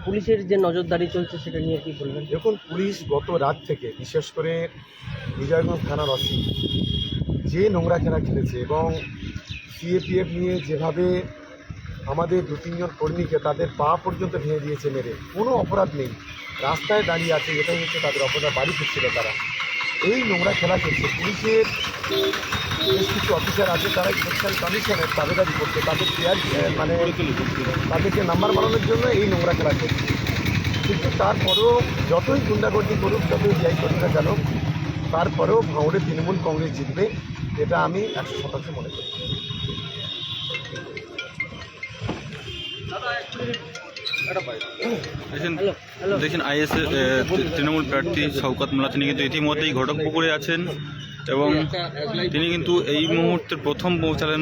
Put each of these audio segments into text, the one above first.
পুলিশের যে নজরদারি চলছে সেটা নিয়ে কি বলবেন? দেখুন, পুলিশ গত রাত থেকে বিশেষ করে বিজয়গঞ্জ থানার ওসি যে নোংরা খেলা খেলেছে এবং সিএপিএফ নিয়ে যেভাবে আমাদের 2-3 জন কর্মীকে তাদের পা পর্যন্ত ভেঙে দিয়েছে মেরে, কোনো অপরাধ নেই, রাস্তায় দাঁড়িয়ে আছে, এটাই হচ্ছে তাদের অপরাধ, বাড়ি ফিরছিল তারা। এই নোংরা খেলা করছে। পুলিশের বেশ কিছু অফিসার আছে তারা ইলেকশন কমিশনের দাবিদারি করছে, তাদের মানে তাদেরকে নাম্বার বাড়ানোর জন্য এই নোংরা খেলা করছে। কিন্তু তারপরেও যতই গুন্ডাগর্দি করুক, যতই যাই করুক না কেন, তারপরেও ভাঙড়ে তৃণমূল কংগ্রেস জিতবে, এটা আমি 100% মনে করি। দেখছেন আইএসএ তৃণমূল প্রার্থী শওকত মোল্লা, তিনি কিন্তু ইতিমধ্যেই ঘটকপুকুরে আছেন এবং তিনি কিন্তু এই মুহূর্তে প্রথম পৌঁছালেন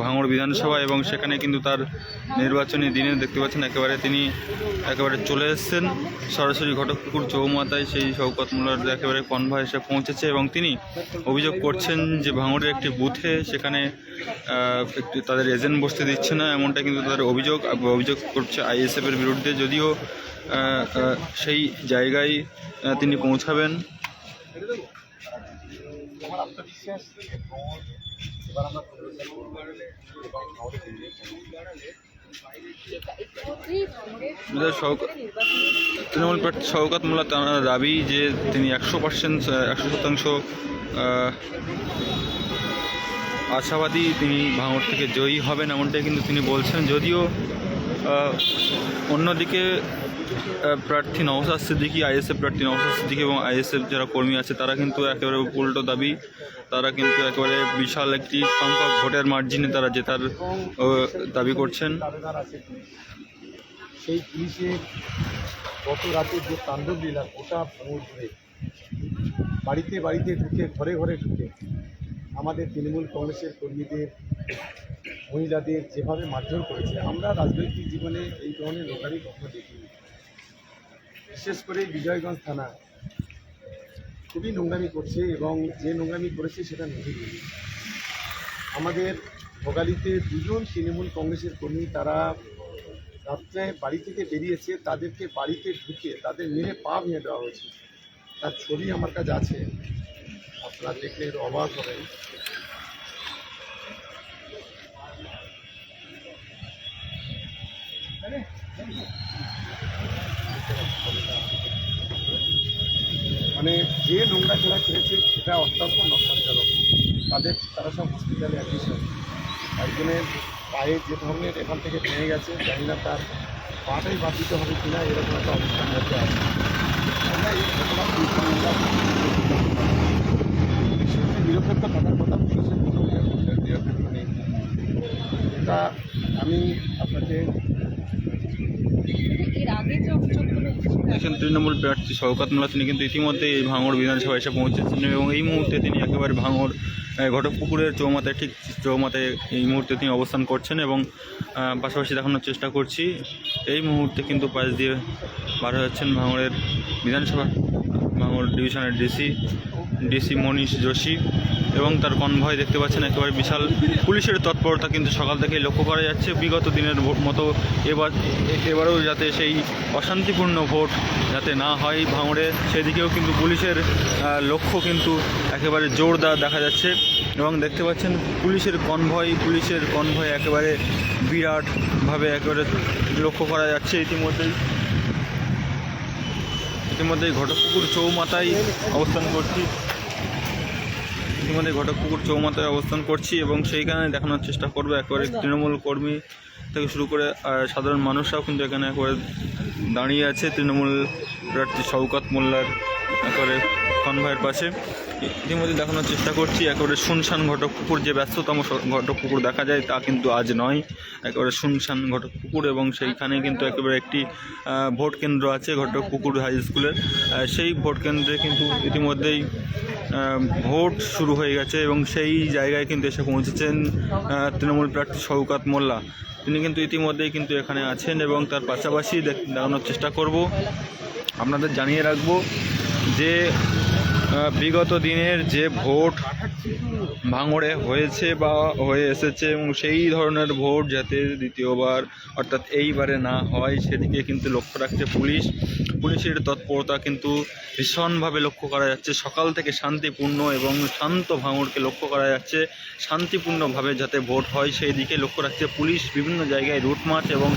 ভাঙড় বিধানসভা এবং সেখানে কিন্তু তার নির্বাচনী দিনে দেখতে পাচ্ছেন তিনি একেবারে চলে এসেছেন সরাসরি ঘটকপুকুর চৌমাথায়। সেই শওকত মোল্লার একেবারে কনভয় এসে পৌঁছেছে এবং তিনি অভিযোগ করছেন যে ভাঙড়ের একটি বুথে সেখানে একটি তাদের এজেন্ট বসতে দিচ্ছে না, এমনটা কিন্তু তাদের অভিযোগ করছে আইএসএফের বিরুদ্ধে। যদিও সেই জায়গায় তিনি পৌঁছাবেন। তৃণমূল প্রার্থী শওকত মোল্লা তার দাবি যে তিনি 100% আশাবাদী তিনি ভাঙড় থেকে জয়ী হবেন, এমনটাই কিন্তু তিনি বলছেন। যদিও অন্যদিকে প্রার্থী নওশাদ সিদ্দিকী, আইএসএফ প্রার্থী নওশাদ সিদ্দিকী এবং আইএসএফ যারা কর্মী আছে তারা কিন্তু একেবারে উল্টো দাবি, তারা কিন্তু একেবারে বিশাল একটি সংখ্যক ভোটের মার্জিনে তারা জেতার দাবি করছেন। সেই পুলিশের গত রাতে যে তাণ্ডব লীলা, গোটা ভাঙড় ধরে বাড়িতে বাড়িতে ঢুকে, ঘরে ঘরে ঢুকে আমাদের তৃণমূল কংগ্রেসের কর্মীদের, মহিলাদের যেভাবে মারধর করেছে, আমরা রাজনৈতিক জীবনে এই ধরনের নোংরামি কখনো দেখিনি। বিশেষ করে বিজয়গঞ্জ থানা খুবই নোংরামি করছে এবং যে নোংরামি করেছে সেটা নিজেই। আমাদের ভোগালীতে 2 জন তৃণমূল কংগ্রেসের কর্মী তারা রাত্রে বাড়ি থেকে বেরিয়েছে, তাদেরকে বাড়িতে ঢুকে তাদের মেরে পা ভেঙে দেওয়া হয়েছে। তার ছবি আমার কাছে আছে, আপনারা দেখলে অবাক হবেন। মানে যে নোংরা খেলা খেলেছে সেটা অত্যন্ত নষ্টাজনক। তারা সব হসপিটালে অ্যাডমিশন। একজনের পায়ে যে ধরনের এখান থেকে ভেঙে গেছে, জানি না তার পাটাই বাদ দিতে হবে কিনা, এরকম একটা অবস্থার মধ্যে আছে। আমরা এই ঘটনা নিরপেক্ষ থাকার কথা, পুলিশের কোনো নিরপেক্ষ নেই, এটা আমি আপনাকে। দেখেন তৃণমূল প্রার্থী শওকত মোল্লা তিনি কিন্তু ইতিমধ্যে এই ভাঙড় বিধানসভায় এসে পৌঁছেছেন এবং এই মুহূর্তে তিনি একেবারে ভাঙড় ঘটকপুকুরের চৌমাথায় এই মুহূর্তে তিনি অবস্থান করছেন এবং পাশাপাশি দেখানোর চেষ্টা করছি এই মুহূর্তে কিন্তু পাশ দিয়ে বার হচ্ছেন ভাঙড়ের বিধানসভা ভাঙড় ডিভিশনের ডিসি মনীষ যোশী এবং তার কনভয় দেখতে পাচ্ছেন। একেবারে বিশাল পুলিশের তৎপরতা কিন্তু সকাল থেকেই লক্ষ্য করা যাচ্ছে। বিগত দিনের ভোট মতো এবারেও যাতে সেই অশান্তিপূর্ণ ভোট যাতে না হয় ভাঙড়ে, সেদিকেও কিন্তু পুলিশের লক্ষ্য কিন্তু একেবারে জোরদার দেখা যাচ্ছে এবং দেখতে পাচ্ছেন পুলিশের কনভয় একেবারে বিরাটভাবে একেবারে লক্ষ্য করা যাচ্ছে। ইতিমধ্যেই ঘটকপুকুর চৌমাথায় অবস্থান করছি এবং সেইখানে দেখানোর চেষ্টা করবো একেবারে তৃণমূল কর্মী থেকে শুরু করে সাধারণ মানুষরাও কিন্তু এখানে একেবারে দাঁড়িয়ে আছে তৃণমূল প্রার্থী শওকত মোল্লার একেবারে কনভয়ের পাশে। ইতিমধ্যে দেখানোর চেষ্টা করছি একেবারে শুনশান ঘটকপুকুর, যে ব্যস্ততম ঘটকপুকুর দেখা যায় তা কিন্তু আজ নয়, একেবারে শুনশান ঘটকপুকুর এবং সেইখানে কিন্তু একেবারে একটি ভোট কেন্দ্র আছে ঘটকপুকুর হাই স্কুলের। সেই ভোট কেন্দ্রে কিন্তু ইতিমধ্যেই ভোট শুরু হয়ে গেছে এবং সেই জায়গায় কিন্তু এসে পৌঁছেছেন তৃণমূল প্রার্থী শওকত মোল্লা। তিনি কিন্তু ইতিমধ্যেই কিন্তু এখানে আছেন এবং তার পাশাপাশি দেখানোর চেষ্টা করব, আপনাদের জানিয়ে রাখব যে বিগত দিনের যে ভোট ভাঙড়ে হয়েছে বা হয়ে এসেছে, এবং সেই ধরনের ভোট যাতে দ্বিতীয়বার অর্থাৎ এইবারে না হয় সেদিকে কিন্তু লক্ষ্য রাখছে পুলিশের তৎপরতা কিন্তু ভীষণভাবে লক্ষ্য করা যাচ্ছে। সকাল থেকে শান্তিপূর্ণ এবং শান্ত ভাঙড়কে লক্ষ্য করা যাচ্ছে। শান্তিপূর্ণভাবে যাতে ভোট হয় সেই দিকে লক্ষ্য রাখছে পুলিশ। বিভিন্ন জায়গায় রুট মার্চ এবং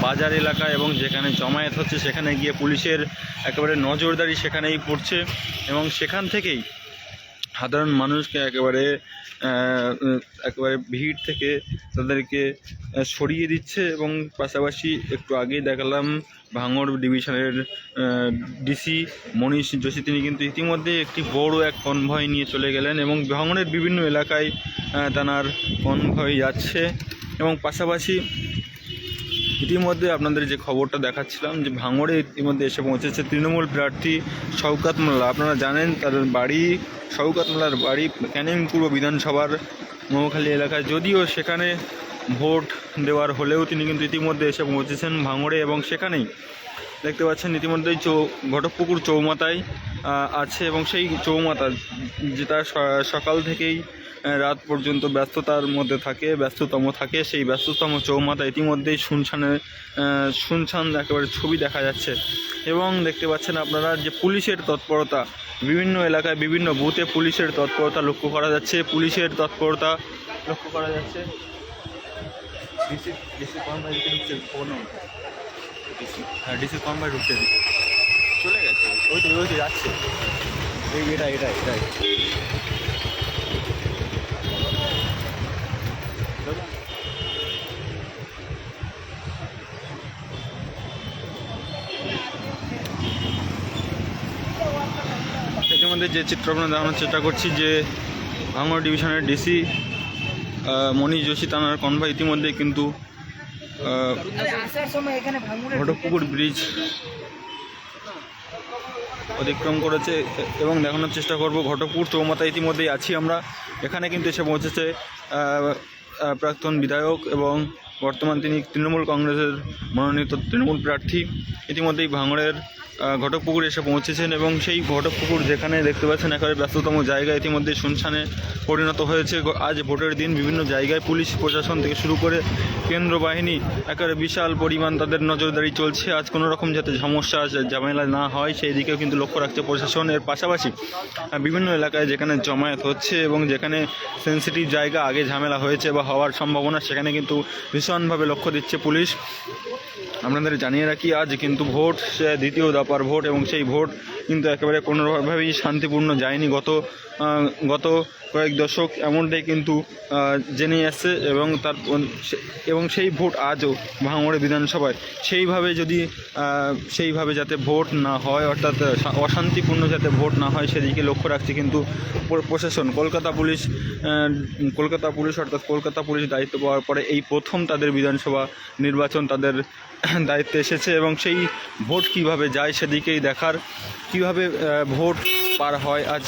বাজার এলাকা এবং যেখানে জমায়েত হচ্ছে সেখানে গিয়ে পুলিশের একেবারে নজরদারি সেখানেই পড়ছে, এবং সেখান থেকেই সাধারণ মানুষকে একেবারে ভিড় থেকে তাদেরকে সরিয়ে দিচ্ছে। এবং পাশাপাশি একটু আগেই দেখালাম ভাঙড় ডিভিশনের ডিসি মনীষ যোশী তিনি কিন্তু ইতিমধ্যে একটি বড় এক কনভয় নিয়ে চলে গেলেন, এবং ভাঙড়ের বিভিন্ন এলাকায় তার কনভয় যাচ্ছে। এবং পাশাপাশি ইতিমধ্যে আপনাদের যে খবরটা দেখাচ্ছিলাম যে ভাঙড়ে ইতিমধ্যে এসে পৌঁছেছে তৃণমূল প্রার্থী শওকত মোল্লা। আপনারা জানেন তার বাড়ি, শওকত মোল্লার বাড়ি ক্যানিং পূর্ব বিধানসভার মৌখালী এলাকায়। যদিও সেখানে ভোট দেওয়ার হলেও তিনি কিন্তু ইতিমধ্যে এসে পৌঁছেছেন ভাঙড়ে, এবং সেখানেই দেখতে পাচ্ছেন ইতিমধ্যেই ঘটকপুকুর চৌমাথায় আছে, এবং সেই চৌমাথা যেটা সকাল থেকেই রাত পর্যন্ত ব্যস্ততম থাকে, সেই ব্যস্ততম চৌমাথা ইতিমধ্যেই শুনশান একেবারে ছবি দেখা যাচ্ছে। এবং দেখতে পাচ্ছেন আপনারা যে পুলিশের তৎপরতা, বিভিন্ন এলাকায় বিভিন্ন বুথে পুলিশের তৎপরতা লক্ষ্য করা যাচ্ছে। ডিসি কনভয় ঢুকছে, চলে গেছে, ওই তো যাচ্ছে, এটাই ইতিমধ্যে যে চিত্র আপনার দেখানোর চেষ্টা করছি যে ভাঙড় ডিভিশনের ডিসি মনীষ যোশী তানার কনভয় ইতিমধ্যে কিন্তু ঘটকপুকুর ব্রিজ অতিক্রম করেছে। এবং দেখানোর চেষ্টা করব ঘটকপুকুর চৌমাথা ইতিমধ্যেই আছি আমরা। এখানে কিন্তু এসে পৌঁছেছে প্রাক্তন বিধায়ক এবং বর্তমান তিনি তৃণমূল কংগ্রেসের মনোনীত তৃণমূল প্রার্থী ইতিমধ্যেই ভাঙড়ের ঘটকপুকুর এসে পৌঁছেছেন। এবং সেই ঘটকপুকুর যেখানে দেখতে পাচ্ছেন একেবারে ব্যস্ততম জায়গা ইতিমধ্যে শুনশানে পরিণত হয়েছে। আজ ভোটের দিন বিভিন্ন জায়গায় পুলিশ প্রশাসন থেকে শুরু করে কেন্দ্র বাহিনী একেবারে বিশাল পরিমাণ তাদের নজরদারি চলছে। আজ কোনো রকম যাতে সমস্যা ঝামেলা না হয় সেই দিকেও কিন্তু লক্ষ্য রাখছে প্রশাসন। এর পাশাপাশি বিভিন্ন এলাকায় যেখানে জমায়েত হচ্ছে এবং যেখানে সেন্সিটিভ জায়গা আগে ঝামেলা হয়েছে বা হওয়ার সম্ভাবনা সেখানে কিন্তু ভীষণভাবে লক্ষ্য দিচ্ছে পুলিশ। আপনাদের জানিয়ে রাখি আজ কিন্তু ভোট দ্বিতীয় দফার ভোট, এবং সেই ভোট কিন্তু একেবারে কোনোভাবেই শান্তিপূর্ণ যায়নি। গত কয়েক দশক এমনটাই কিন্তু জেনে আসছে, এবং সেই ভোট আজও ভাঙড়ে বিধানসভায় সেইভাবে যাতে ভোট না হয়, অর্থাৎ অশান্তিপূর্ণ যাতে ভোট না হয় সেদিকে লক্ষ্য রাখছে কিন্তু প্রশাসন। কলকাতা পুলিশ অর্থাৎ কলকাতা পুলিশ দায়িত্ব পাওয়ার পরে এই প্রথম তাদের বিধানসভা নির্বাচন তাদের দায়িত্বে এসেছে, এবং সেই ভোট কিভাবে যায় সেদিকেই দেখার, কিভাবে ভোট পার হয় আজ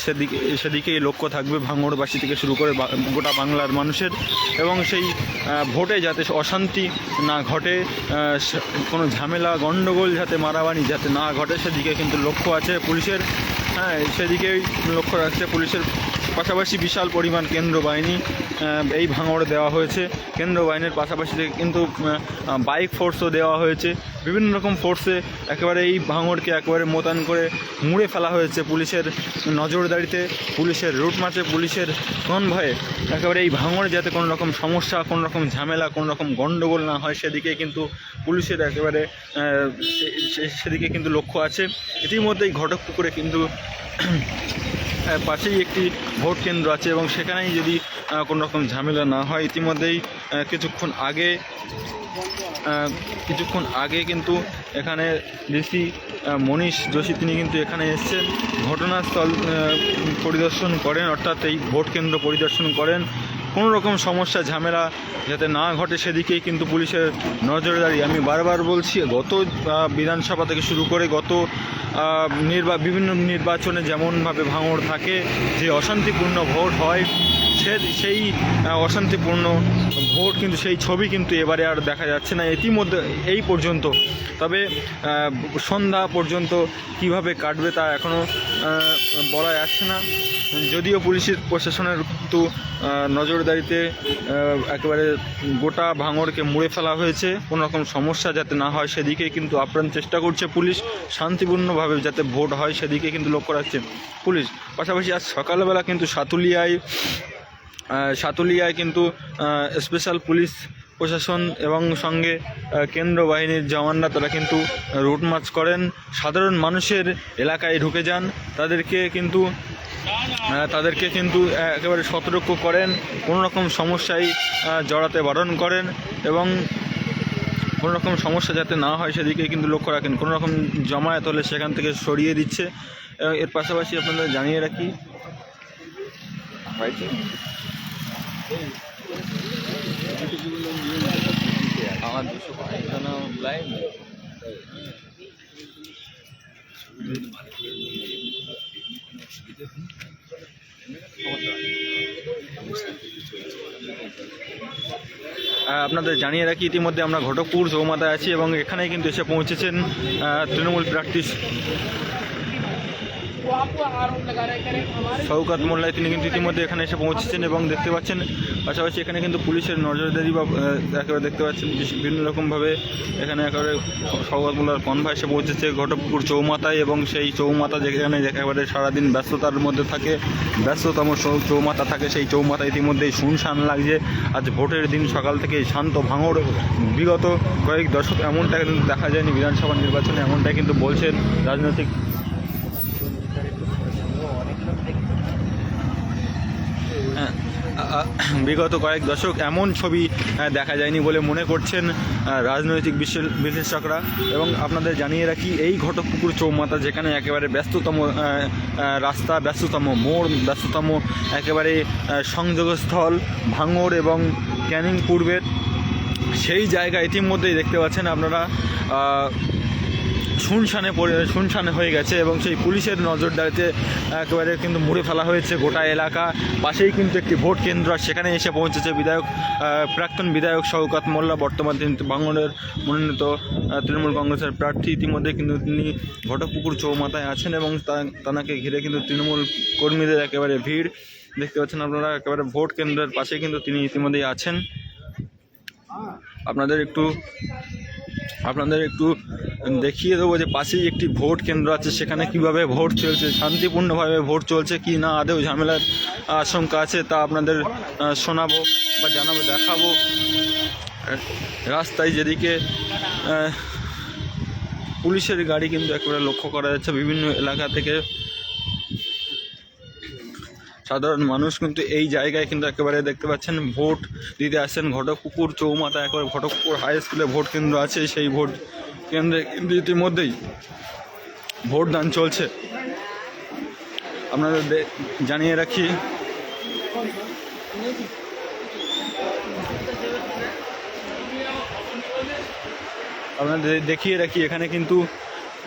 সেদিকেই লক্ষ্য থাকবে ভাঙড়বাসী থেকে শুরু করে গোটা বাংলার মানুষের। এবং সেই ভোটে যাতে অশান্তি না ঘটে, কোনো ঝামেলা গণ্ডগোল যাতে মারামারি যাতে না ঘটে সেদিকে কিন্তু লক্ষ্য আছে পুলিশের। সেদিকেই লক্ষ্য রাখছে পুলিশের। পাশাপাশি বিশাল পরিমাণ কেন্দ্র বাহিনী এই ভাঙড়ে দেওয়া হয়েছে। কেন্দ্র বাহিনীর পাশাপাশি কিন্তু বাইক ফোর্সও দেওয়া হয়েছে। বিভিন্ন রকম ফোর্সে একেবারে এই ভাঙড়কে একেবারে মোতায়েন করে মুড়ে ফেলা হয়েছে পুলিশের নজরদারিতে, পুলিশের রুট মার্চে, পুলিশের কনভয়ে। একেবারে এই ভাঙড়ে যাতে কোনো রকম সমস্যা, কোনো রকম ঝামেলা, কোনো রকম গণ্ডগোল না হয় সেদিকে কিন্তু পুলিশের একেবারে সেদিকে কিন্তু লক্ষ্য আছে। ইতিমধ্যেই ঘটকপুকুরে কিন্তু পাশেই একটি ভোট কেন্দ্র আছে, এবং সেখানেই যদি কোনো রকম ঝামেলা না হয়, ইতিমধ্যেই কিছুক্ষণ আগে কিন্তু এখানে ডিসি মনীষ যোশী তিনি কিন্তু এখানে এসেছেন, ঘটনাস্থল পরিদর্শন করেন, অর্থাৎ এই ভোট কেন্দ্র পরিদর্শন করেন। কোনো রকম সমস্যা ঝামেলা যাতে না ঘটে সেদিকেই কিন্তু পুলিশের নজরদারি। আমি বারবার বলছি, গত বিধানসভা থেকে শুরু করে বিভিন্ন নির্বাচনে যেমনভাবে ভাঙড় থাকে, যে অশান্তিপূর্ণ ভোট হয় সেই অশান্তিপূর্ণ ভোট কিন্তু সেই ছবি কিন্তু এবারে আর দেখা যাচ্ছে না ইতিমধ্যে এই পর্যন্ত। তবে সন্ধ্যা পর্যন্ত কিভাবে কাটবে তা এখনও বলা যাচ্ছে না। যদিও পুলিশের প্রশাসনের কিন্তু নজরদারিতে একেবারে গোটা ভাঙড়কে মুড়ে ফেলা হয়েছে, কোনো রকম সমস্যা যাতে না হয় সেদিকে কিন্তু আপ্রাণ চেষ্টা করছে পুলিশ, শান্তিপূর্ণভাবে যাতে ভোট হয় সেদিকে কিন্তু লক্ষ্য রাখছে পুলিশ। পাশাপাশি আজ সকালবেলা কিন্তু সাতুলিয়ায় কিন্তু স্পেশাল পুলিশ প্রশাসন এবং সঙ্গে কেন্দ্র বাহিনীর জওয়ানরা তারা কিন্তু রুট মার্চ করেন, সাধারণ মানুষের এলাকায় ঢুকে যান, তাদেরকে কিন্তু একেবারে সতর্ক করেন, কোনো রকম সমস্যায় জড়াতে বারণ করেন এবং কোনো রকম সমস্যা যাতে না হয় সেদিকে কিন্তু লক্ষ্য রাখেন। কোনো রকম জমায়েত হলে সেখান থেকে সরিয়ে দিচ্ছে। এর পাশাপাশি আপনাদের জানিয়ে রাখি আমার 205 জন লাইন আপনাদের জানিয়ে রাখি ইতিমধ্যে আমরা ঘটকপুর চৌমাথায় আছি এবং এখানে কিন্তু এসে পৌঁছেছেন তৃণমূল প্রার্থী শওকত মোল্লা। তিনি কিন্তু ইতিমধ্যে এখানে এসে পৌঁছেছেন এবং দেখতে পাচ্ছেন পাশাপাশি এখানে কিন্তু পুলিশের নজরদারি বা একেবারে দেখতে পাচ্ছেন বিভিন্ন রকমভাবে এখানে একেবারে শওকত মোল্লার কনভয় এসে পৌঁছেছে ঘটকপুর চৌমাথায় এবং সেই চৌমাথা যেখানে একেবারে সারাদিন ব্যস্ততার মধ্যে থাকে, ব্যস্ততম চৌমাথা থাকে, সেই চৌমাথা ইতিমধ্যেই শুনশান লাগছে। আজ ভোটের দিন সকাল থেকে শান্ত ভাঙড়, বিগত কয়েক দশক এমনটা কিন্তু দেখা যায়নি বিধানসভা নির্বাচনে, এমনটাই কিন্তু বলছেন রাজনৈতিক বিগত কয়েক দশক এমন ছবি দেখা যায়নি বলে মনে করছেন রাজনৈতিক বিশ্লেষকরা। এবং আপনাদের জানিয়ে রাখি এই ঘটকপুকুর চৌমাথা যেখানে একেবারে ব্যস্ততম রাস্তা, ব্যস্ততম মোড়, ব্যস্ততম একেবারে সংযোগস্থল ভাঙড় এবং ক্যানিং পূর্বের, সেই জায়গা ইতিমধ্যেই দেখতে পাচ্ছেন আপনারা শুনশানে হয়ে গেছে এবং সেই পুলিশের নজরদারিতে একেবারে কিন্তু মুড়ে ফেলা হয়েছে গোটা এলাকা। পাশেই কিন্তু একটি ভোট কেন্দ্র, সেখানে এসে পৌঁছেছে প্রাক্তন বিধায়ক শওকত মোল্লা, বর্তমান তিনি ভাঙড়ের মনোনীত তৃণমূল কংগ্রেসের প্রার্থী। ইতিমধ্যে কিন্তু তিনি ঘটকপুকুর চৌমাথায় আছেন এবং তাকে ঘিরে কিন্তু তৃণমূল কর্মীদের একেবারে ভিড় দেখতে পাচ্ছেন আপনারা। একেবারে ভোট কেন্দ্রের পাশে কিন্তু তিনি ইতিমধ্যেই আছেন। আপনাদের একটু দেখিয়ে দেবো যে পাশেই একটি ভোট কেন্দ্র আছে, সেখানে কিভাবে ভোট চলছে, শান্তিপূর্ণভাবে ভোট চলছে কি না, আদৌ ঝামেলার আশঙ্কা আছে তা আপনাদের শোনাবো বা জানাবো, দেখাবো। রাস্তায় যেদিকে পুলিশের গাড়ি কিন্তু একেবারে লক্ষ্য করা যাচ্ছে বিভিন্ন এলাকা থেকে, সাধারণ মানুষ কিন্তু এই জায়গায় কিন্তু একেবারে দেখতে পাচ্ছেন ভোট দিতে আসছেন। ঘটকপুকুর চৌমাথা একেবারে ঘটকপুকুর হাই স্কুলে ভোট কেন্দ্র আছে, সেই ভোট কেন্দ্রে কিন্তু ইতিমধ্যেই ভোটদান চলছে। আপনাদের জানিয়ে রাখি দেখিয়ে রাখি এখানে কিন্তু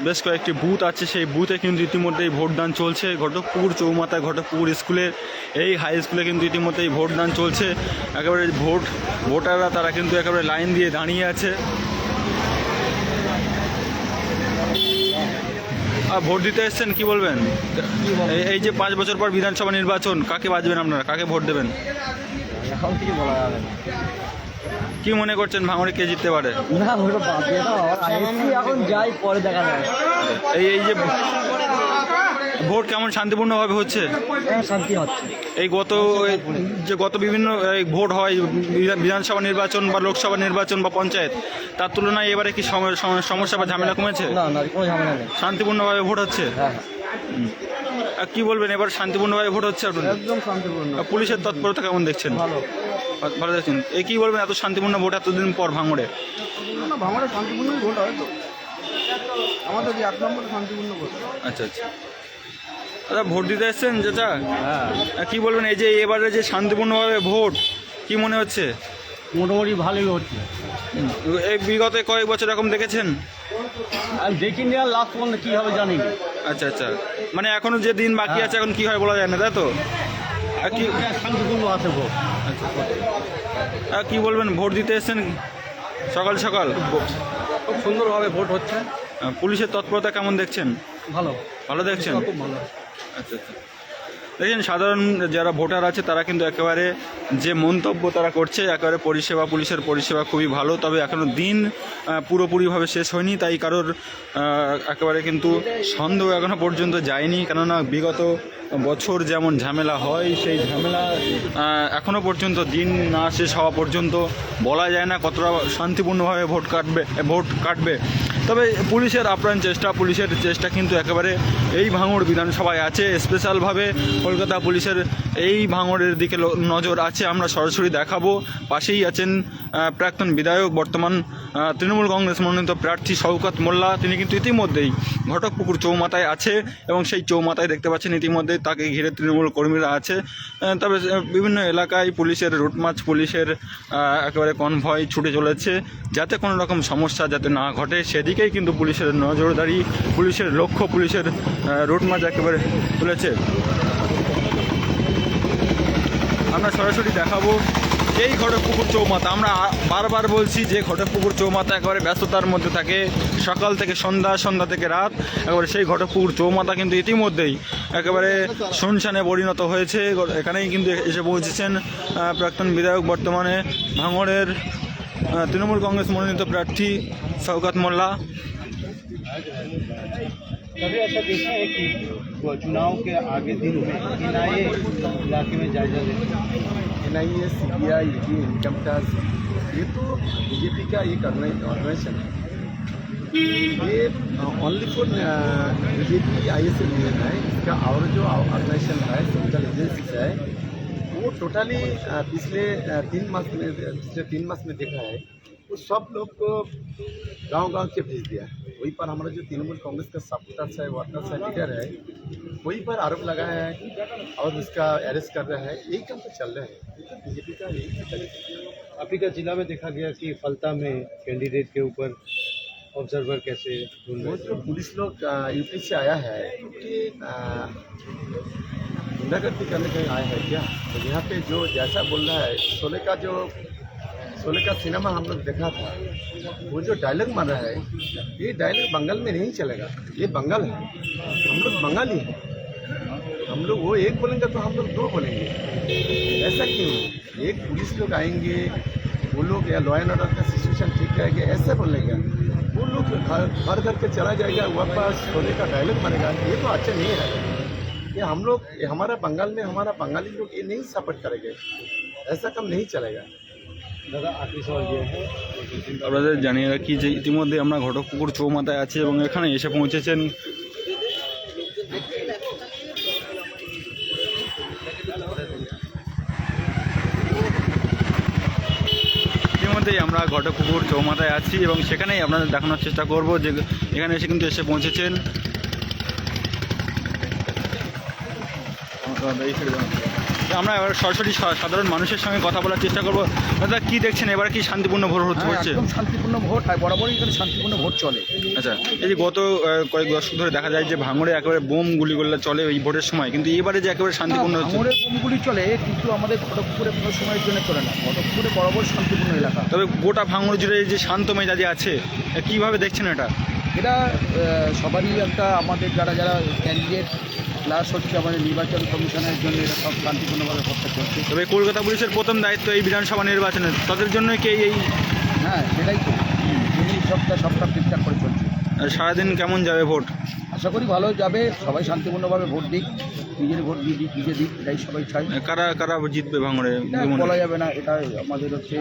বেশ কয়েকটি বুথ আছে, সেই বুথে কিন্তু ইতিমধ্যেই ভোটদান চলছে। ঘটকপুকুর চৌমাথা ঘটকপুকুর স্কুলের এই হাই স্কুলে কিন্তু ইতিমধ্যেই ভোটদান চলছে। একেবারে ভোটাররা তারা কিন্তু একেবারে লাইন দিয়ে দাঁড়িয়ে আছে আর ভোট দিতে এসছেন। কি বলবেন এই যে 5 বছর পর বিধানসভা নির্বাচন, কাকে বাঁচবেন আপনারা, কাকে ভোট দেবেন? এখন থেকে বলা যাবে না। কি মনে করছেন ভাঙড়ে কে জিততে পারে? না এখন যাই পরে দেখা যাবে। এই যে ভোট কেমন শান্তিপূর্ণভাবে হচ্ছে? শান্তি হচ্ছে। এই গত বিভিন্ন ভোট হয় বিধানসভা নির্বাচন বা লোকসভা নির্বাচন বা পঞ্চায়েত, তার তুলনায় এবারে কি সমস্যা বা ঝামেলা কমেছে? না কোনো ঝামেলা নেই, শান্তিপূর্ণভাবে ভোট হচ্ছে। কি বলবেন এবার শান্তিপূর্ণভাবে ভোট হচ্ছে? একদম শান্তিপূর্ণ। পুলিশের তৎপরতা কেমন দেখছেন? ভালো দেখছেন। কি বলবেন এত শান্তিপূর্ণ ভোট এতদিন পর ভাঙড়ে? ভাঙড়ে শান্তিপূর্ণই ভোট হয় তো, আমাদের 1 নম্বরে শান্তিপূর্ণ ভোট। আচ্ছা দাদা ভোট দিতে এসছেন চাচা? কি বলবেন এই যে এবারে যে শান্তিপূর্ণভাবে ভোট, কি মনে হচ্ছে? মোটামুটি ভালোই হচ্ছে। এই বিগত কয়েক বছর এরকম দেখেছেন? আর দেখিনি, আর লাস্ট পর্যন্ত কী হবে জানি। আচ্ছা মানে এখনো যে দিন বাকি আছে এখন কি হয় বলা যায় না, তাই তো? আর কি শান্তিপূর্ণ আছে ভোট। আর কি বলবেন, ভোট দিতে এসেছেন সকাল সকাল, খুব সুন্দরভাবে ভোট হচ্ছে। পুলিশের তৎপরতা কেমন দেখছেন? ভালো ভালো দেখছেন? খুব ভালো। আচ্ছা আচ্ছা। দেখেন, সাধারণ যারা ভোটার আছে তারা কিন্তু একেবারে যে মন্তব্য তারা করছে, একেবারে পরিষেবা, পুলিশের পরিষেবা খুবই ভালো, তবে এখনও দিন পুরোপুরিভাবে শেষ হয়নি, তাই কারোর একেবারে কিন্তু সন্দেহ এখনও পর্যন্ত যায়নি। কেননা বিগত বছর যেমন ঝামেলা হয়, সেই ঝামেলা এখনও পর্যন্ত দিন না শেষ হওয়া পর্যন্ত বলা যায় না কতটা শান্তিপূর্ণভাবে ভোট কাটবে। তবে পুলিশের আপ্রাণ চেষ্টা, পুলিশের চেষ্টা কিন্তু একেবারে এই ভাঙড় বিধানসভায় আছে। স্পেশালভাবে কলকাতা পুলিশের এই ভাঙড়ের দিকে নজর আছে। আমরা সরাসরি দেখাবো। পাশেই আছেন প্রাক্তন বিধায়ক, বর্তমান তৃণমূল কংগ্রেস মনোনীত প্রার্থী শওকত মোল্লা। তিনি কিন্তু ইতিমধ্যেই ঘটকপুকুর চৌমাথায় আছে এবং সেই চৌমাথায় দেখতে পাচ্ছেন ইতিমধ্যেই তাকে ঘিরে তৃণমূল কর্মীরা আছে। তবে বিভিন্ন এলাকায় পুলিশের রুটমার্চ, পুলিশের একেবারে কনভয় ছুটে চলেছে যাতে কোনো রকম সমস্যা যাতে না ঘটে, সেদিকেই কিন্তু পুলিশের নজরদারি, পুলিশের লক্ষ্য, পুলিশের রুটমার্চ একেবারে তুলেছে। আমরা সরাসরি দেখাবো এই ঘটকপুকুর চৌমাথা। আমরা বারবার বলছি যে ঘটকপুকুর চৌমাথা একেবারে ব্যস্ততার মধ্যে থাকে সকাল থেকে সন্ধ্যা, সন্ধ্যা থেকে রাত। একেবারে সেই ঘটকপুকুর চৌমাথা কিন্তু ইতিমধ্যেই একেবারে শুনশানে পরিণত হয়েছে। এখানেই কিন্তু এসে পৌঁছেছেন প্রাক্তন বিধায়ক, বর্তমানে ভাঙড়ের তৃণমূল কংগ্রেস মনোনীত প্রার্থী শওকত মোল্লা। कभी ऐसा देखा है कि चुनाव के आगे दिनों में एनआईए इलाके में जायजा लेते हैं? NIA, CBI, ED, income tax, ये तो बीजेपी का एक ऑर्गेनाइजेशन है। ये ओनली फॉर बीजेपी आईएसए नहीं है, इसका और जो ऑर्गेनाइजेशन है, सेंट्रल एजेंसीज है, वो टोटली पिछले 3 मास में देखा है, वो सब लोग को गांव-गांव के भेज दिया है। वहीं पर हमारा जो तृणमूल कांग्रेस का सपोर्टर्स है, वर्कर्स है, लीडर है, वहीं पर आरोप लगाया है और उसका अरेस्ट कर रहा है। यही काम तो चल रहा है। बीजेपी का यही तरीका है। आप ही का जिला में देखा गया कि फलता में कैंडिडेट के ऊपर ऑब्जर्वर कैसे ढूंढ रहे, वो जो पुलिस लोग यूपी से आया है क्योंकि गुंडागर्दी करने के आया है क्या? तो यहाँ पे जो जैसा बोल रहा है, शोले का सिनेमा हम लोग देखा था, वो जो डायलॉग मार रहा है, ये डायलॉग बंगाल में नहीं चलेगा। ये बंगाल है, हम लोग बंगाली हैं। हम लोग वो एक बोलेंगे तो हम लोग दो बोलेंगे, ऐसा क्यों? एक पुलिस लोग आएंगे, वो लोग या लॉ एंड ऑर्डर का सिचुएशन ठीक रहेगा, ऐसा बोलेगा। वो लोग घर घर के चला जाएगा, वापस शोले का डायलॉग मारेगा, ये तो अच्छा नहीं है। ये हम लोग, हमारा बंगाल में हमारा बंगाली लोग ये नहीं सपोर्ट करेंगे, ऐसा काम नहीं चलेगा। দাদা আখরি সওয়াল ये है, আপনাদের জানিয়ে রাখি যে ইতিমধ্যে আমরা ঘটকপুকুর চৌমাথায় আছি এবং এখানে এসে পৌঁছেছেন ইতিমধ্যেই আমরা ঘটকপুকুর চৌমাথায় আছি এবং সেখানেই আপনাদের দেখানোর চেষ্টা করব যে এখানে এসে কিন্তু এসে পৌঁছেছেন আমরা এবার সরাসরি সাধারণ মানুষের সঙ্গে কথা বলার চেষ্টা করবো। দাদা, কি দেখছেন, এবার কি শান্তিপূর্ণ ভোট হচ্ছে? একদম শান্তিপূর্ণ ভোট হয়, বরাবরই এখানে শান্তিপূর্ণ ভোট চলে। আচ্ছা, এই যে গত কয়েক দশক ধরে দেখা যায় যে ভাঙড়ে একেবারে বোম গুলিগোল্লা চলে এই ভোটের সময়, কিন্তু এবারে যে একেবারে শান্তিপূর্ণ হচ্ছে। ভাঙড়ের বোমগুলি চলে, কিন্তু আমাদের ঘটকপুরে কোনো সময়ের জন্য চলে না। ঘটকপুরে বরাবর শান্তিপূর্ণ এলাকা। তবে গোটা ভাঙড় জুড়ে যে শান্ত মেজাজে আছে, কিভাবে দেখছেন এটা? এটা সবারই একটা, আমাদের যারা যারা ক্যান্ডিডেট প্লাস হচ্ছে আমাদের নির্বাচন কমিশনের জন্য এটা সব শান্তিপূর্ণভাবে ভোটটা চলছে। তবে কলকাতা পুলিশের প্রথম দায়িত্ব এই বিধানসভা নির্বাচনের, তাদের জন্য কি এই হ্যাঁ সেটাই তো, এই সবটা ঠিকঠাক করে চলছে। সারাদিন কেমন যাবে ভোট? আশা করি ভালো যাবে, সবাই শান্তিপূর্ণভাবে ভোট দিক, নিজের ভোট নিজে দিক, এটাই সবাই চাই। কারা কারা জিতবে ভাঙড়ে বলা যাবে না, এটা আমাদের হচ্ছে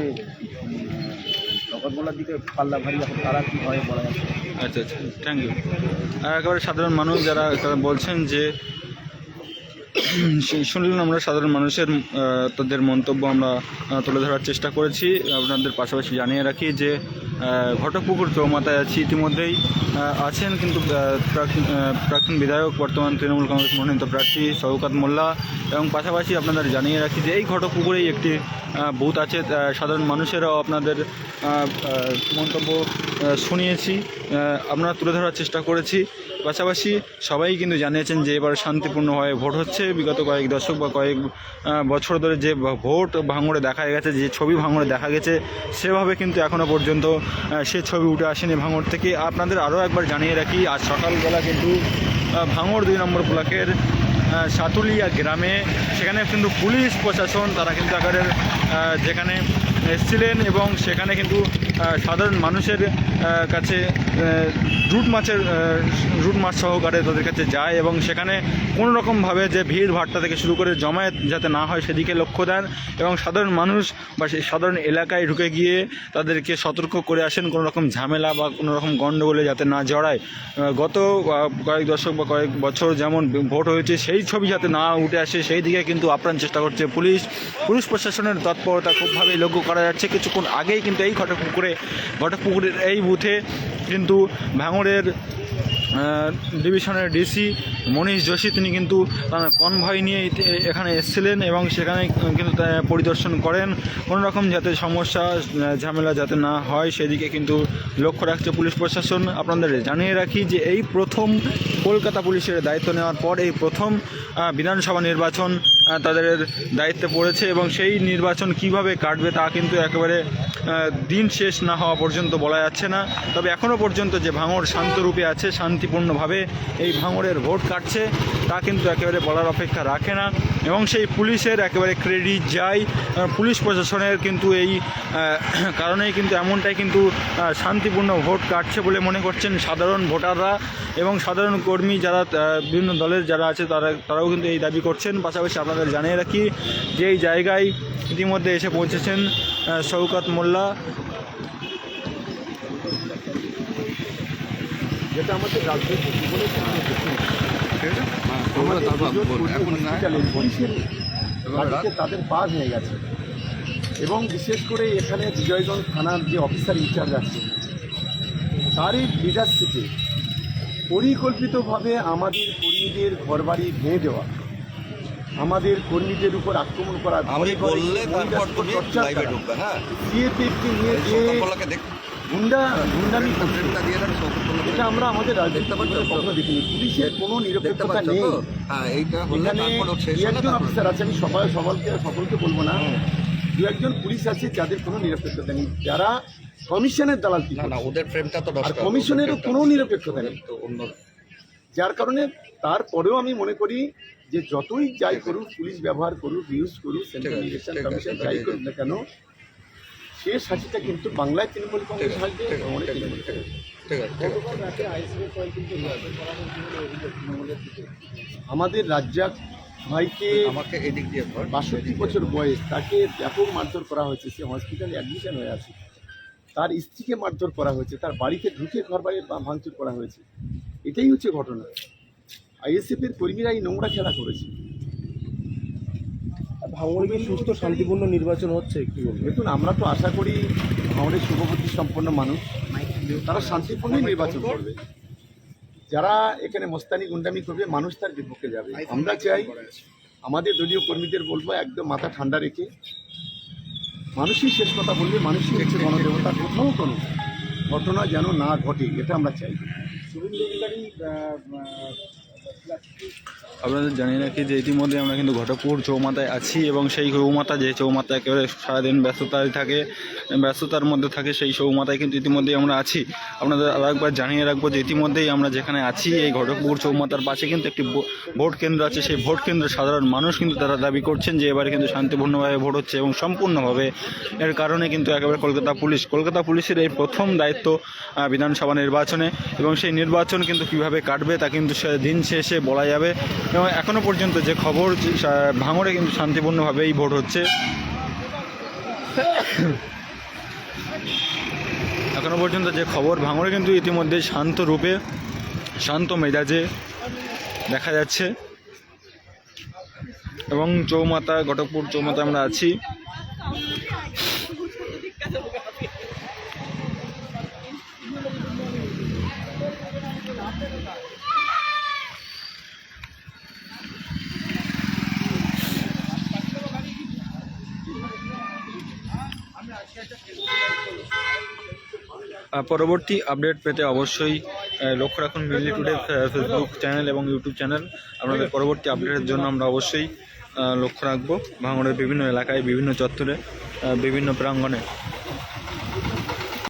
নগরমোলার দিকে পাল্লা ভারী, এখন তারা কী হয় বলা যাবে। আচ্ছা আচ্ছা, থ্যাংক ইউ। আর একেবারে সাধারণ মানুষ যারা বলছেন যে শুনলেন, আমরা সাধারণ মানুষের তাদের মন্তব্য আমরা তুলে ধরার চেষ্টা করেছি। আপনাদের পাশাপাশি জানিয়ে রাখি যে ঘটকপুকুর চৌমাথায় আছি। ইতিমধ্যেই আছেন কিন্তু প্রাক্তন বিধায়ক, বর্তমান তৃণমূল কংগ্রেস মনোনীত প্রার্থী শওকত মোল্লা, এবং পাশাপাশি আপনাদের জানিয়ে রাখি যে এই ঘটকপুকুরেই একটি বুথ আছে। সাধারণ মানুষেরাও আপনাদের মন্তব্য শুনিয়েছি, আপনারা তুলে ধরার চেষ্টা করেছি। পাশাপাশি সবাই কিন্তু জানিয়েছেন যে এবার শান্তিপূর্ণভাবে ভোট হচ্ছে। বিগত কয়েক দশক বা কয়েক বছর ধরে যে ভোট ভাঙড়ে দেখা গেছে, যে ছবি ভাঙড়ে দেখা গেছে, সেভাবে কিন্তু এখনও পর্যন্ত সে ছবি উঠে আসেনি ভাঙড় থেকে। আপনাদের আরও একবার জানিয়ে রাখি, আজ সকালবেলা কিন্তু ভাঙড় 2 নম্বর ব্লকের সাতুলিয়া গ্রামে সেখানে কিন্তু পুলিশ প্রশাসন তারা কিন্তু একেবারে যেখানে এসেছিলেন এবং সেখানে কিন্তু সাধারণ মানুষের কাছে রুট মাছ সহকারে তাদের কাছে যায় এবং সেখানে কোনো রকমভাবে যে ভিড় ভাট্টা থেকে শুরু করে জমায়েত যাতে না হয় সেদিকে লক্ষ্য দেন এবং সাধারণ মানুষ বা সেই সাধারণ এলাকায় ঢুকে গিয়ে তাদেরকে সতর্ক করে আসেন কোনো রকম ঝামেলা বা কোনো রকম গণ্ডগোলে যাতে না জড়ায়। গত কয়েক দশক বা কয়েক বছর যেমন ভোট হয়েছে সেই ছবি যাতে না উঠে আসে সেই দিকে কিন্তু আপ্রাণ চেষ্টা করছে পুলিশ প্রশাসনের তৎপরতা খুবভাবেই লক্ষ্য করা যাচ্ছে। কিছুক্ষণ আগেই কিন্তু এই ঘটকপুকুরের এই বুথে কিন্তু ভাঙড়ের ডিভিশনের ডিসি মনীষ যোশী তিনি কিন্তু তার কনভয় নিয়ে এখানে এসেছিলেন এবং সেখানে কিন্তু পরিদর্শন করেন কোনো রকম যাতে সমস্যা ঝামেলা যাতে না হয় সেদিকে কিন্তু লক্ষ্য রাখছে পুলিশ প্রশাসন। আপনাদের জানিয়ে রাখি যে এই প্রথম কলকাতা পুলিশের দায়িত্ব নেওয়ার পর এই প্রথম বিধানসভা নির্বাচন তাদের দায়িত্বে পড়েছে এবং সেই নির্বাচন কিভাবে কাটবে তা কিন্তু একেবারে দিন শেষ না হওয়া পর্যন্ত বলা যাচ্ছে না। তবে এখনও পর্যন্ত যে ভাঙড় শান্তরূপে আছে, শান্তিপূর্ণভাবে এই ভাঙড়ের ভোট কাটছে তা কিন্তু একেবারে বলার অপেক্ষা রাখে না এবং সেই পুলিশের একেবারে ক্রেডিট যায় পুলিশ প্রশাসনের কিন্তু এই কারণেই কিন্তু এমনটাই কিন্তু শান্তিপূর্ণ ভোট কাটছে বলে মনে করছেন সাধারণ ভোটাররা এবং সাধারণ কর্মী যারা বিভিন্ন দলের যারা আছে তারাও কিন্তু এই দাবি করছেন। পাশাপাশি আপনাদের জানিয়ে রাখি যে এই জায়গায় ইতিমধ্যে এসে পৌঁছেছেন শওকত মোল্লা, যেটা আমাদের রাজনৈতিক জীবনে তাদের পা ভেঙে গেছে এবং বিশেষ করে এখানে বিজয়গঞ্জ থানার যে অফিসার ইনচার্জ আছে তারই লিডারশিপে পরিকল্পিতভাবে আমাদের কর্মীদের ঘরবাড়ি ভেঙে দেওয়া, আমাদের কর্মীদের উপর আক্রমণ করা, গুন্ডামি এটা আমরা আমাদের রাজনীতি কখনো দেখিনি। পুলিশের কোনো নিরপেক্ষতা নেই। এখানে দু-একজন অফিসার আছে, আমি সকলকে বলবো না, দু-একজন পুলিশ আছে যাদের কোনো নিরপেক্ষতা নেই, যারা কমিশনের দালালি ওদের ফ্রেমটা তো আর কমিশনেরও কোনো নিরপেক্ষতা নেই। যার কারণে তারপরেও আমি মনে করি যে যতই যাই করুক, পুলিশ ব্যবহার করুক, ইউজ করুক, সেন্ট্রাল ইলেকশন কমিশন যাই করুক না কেন, শেষ হাসিটা কিন্তু বাংলায় তৃণমূল কংগ্রেস হাসবে। আমাদের রাজ্জাক ভাইকে আমাকে এদিক দিয়ে ৬২ বছর বয়স, তাকে ব্যাপক মারধর করা হয়েছে, সে হসপিটালে অ্যাডমিশন হয়ে আছে। তার স্ত্রীকে মারধর করা হয়েছে, তার বাড়িতে ঢুকে ঘর বাড়ি ভাঙচুর করা হয়েছে। এটাই হচ্ছে ঘটনা। আইএসএফের কর্মীরা এই নোংরা খেলা করেছে। ভাঙড়ে কি সুস্থ শান্তিপূর্ণ নির্বাচন হচ্ছে কি বলবো? দেখুন, আমরা তো আশা করি ভাঙড়ের শুভবুদ্ধি সম্পন্ন মানুষ, তারা শান্তিপূর্ণই নির্বাচন করবে। যারা এখানে মস্তানি গুন্ডামি করবে, মানুষ তার বিপক্ষে যাবে। আমরা চাই, আমাদের দলীয় কর্মীদের বলবো একদম মাথা ঠান্ডা রেখে, মানুষই শেষ কথা বলবে, মানুষই হচ্ছে গণদেবতা, কোথাও কোনো ঘটনা যেন না ঘটে, এটা আমরা চাই। আপনাদের জানিয়ে রাখি যে ইতিমধ্যে আমরা কিন্তু ঘটকপুকুর চৌমাথায় আছি এবং সেই চৌমাথা যে চৌমাথা একেবারে সারাদিন ব্যস্ততার মধ্যে থাকে সেই চৌমাথায় কিন্তু ইতিমধ্যেই আমরা আছি। আপনাদের আরও একবার জানিয়ে রাখবো যে ইতিমধ্যেই আমরা যেখানে আছি এই ঘটকপুকুর চৌমাথার পাশে কিন্তু একটি ভোট কেন্দ্র আছে। সেই ভোট কেন্দ্রে সাধারণ মানুষ কিন্তু তারা দাবি করছেন যে এবারে কিন্তু শান্তিপূর্ণভাবে ভোট হচ্ছে এবং সম্পূর্ণভাবে। এর কারণে কিন্তু একেবারে কলকাতা পুলিশের এই প্রথম দায়িত্ব বিধানসভা নির্বাচনে এবং সেই নির্বাচন কিন্তু কীভাবে কাটবে তা কিন্তু দিন শেষে বলা যাবে। এবং এখনও পর্যন্ত যে খবর, ভাঙড়ে কিন্তু শান্তিপূর্ণভাবেই ভোট হচ্ছে। এখনও পর্যন্ত যে খবর, ভাঙড়ে কিন্তু ইতিমধ্যে শান্ত মেজাজে দেখা যাচ্ছে এবং ঘটকপুর চৌমাথা আমরা আছি। পরবর্তী আপডেট পেতে অবশ্যই লক্ষ্য রাখুন মিডলি টুডে ফেসবুক চ্যানেল এবং ইউটিউব চ্যানেল। আপনাদের পরবর্তী আপডেটের জন্য আমরা অবশ্যই লক্ষ্য রাখবো ভাঙড়ের বিভিন্ন এলাকায়, বিভিন্ন চত্বরে, বিভিন্ন প্রাঙ্গণে।